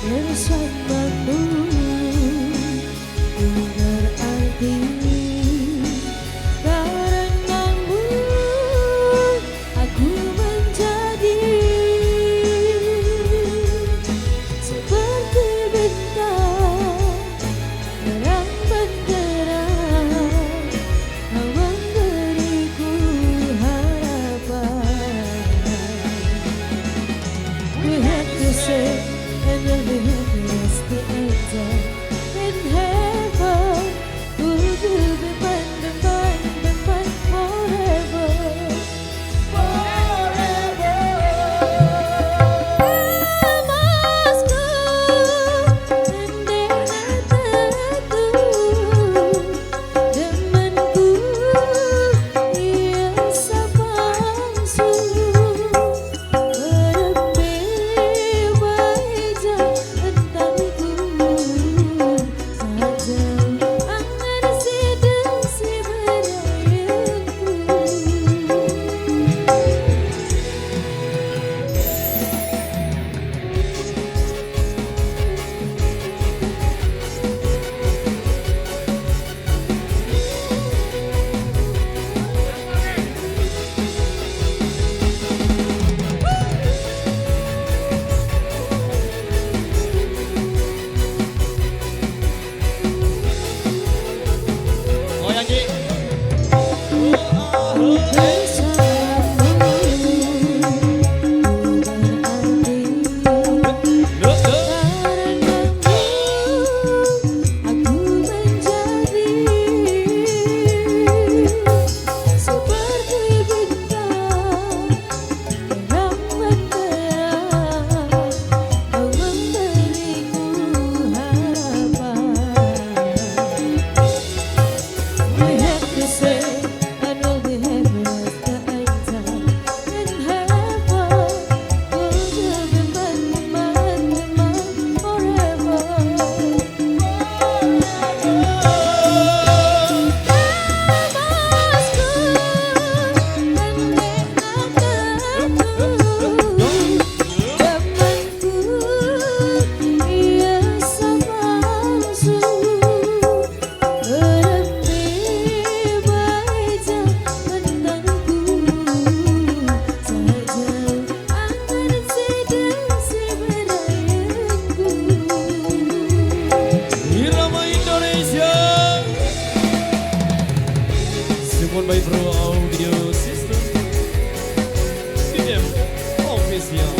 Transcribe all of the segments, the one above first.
bersamamu berarti karenamu aku menjadi seperti bintang terang benderang kau memberiku harapan. We have to say and then we have to rest the answer in heaven. Will you be mine forever? Forever. Emasku rendah hatiku, demanku hiasa palsu. By Pro Audio System DM Official.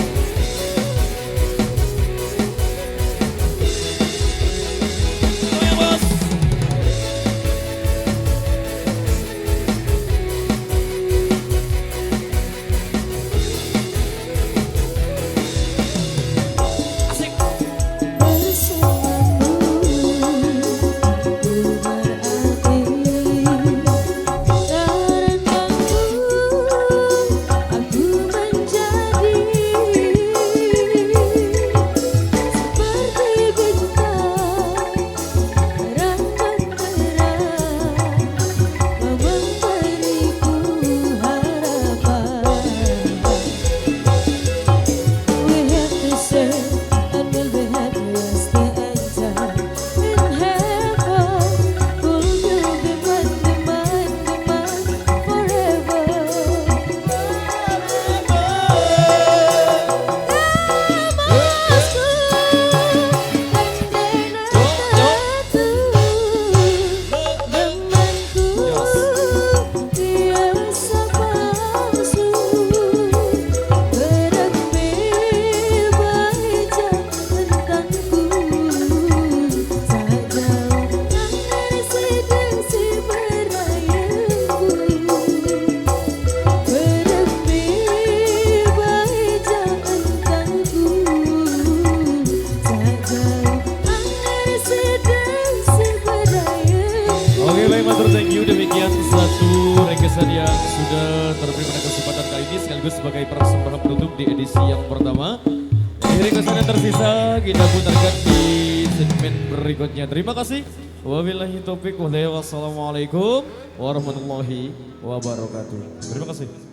Thank you, demikian satu requestan yang sudah terberi pada kesempatan kali ini sekaligus sebagai persembahan penutup di edisi yang pertama. Di requestan yang tersisa kita putarkan di segmen berikutnya. Terima kasih. Wabillahi taufiq wal hidayah. Wassalamualaikum warahmatullahi wabarakatuh. Terima kasih.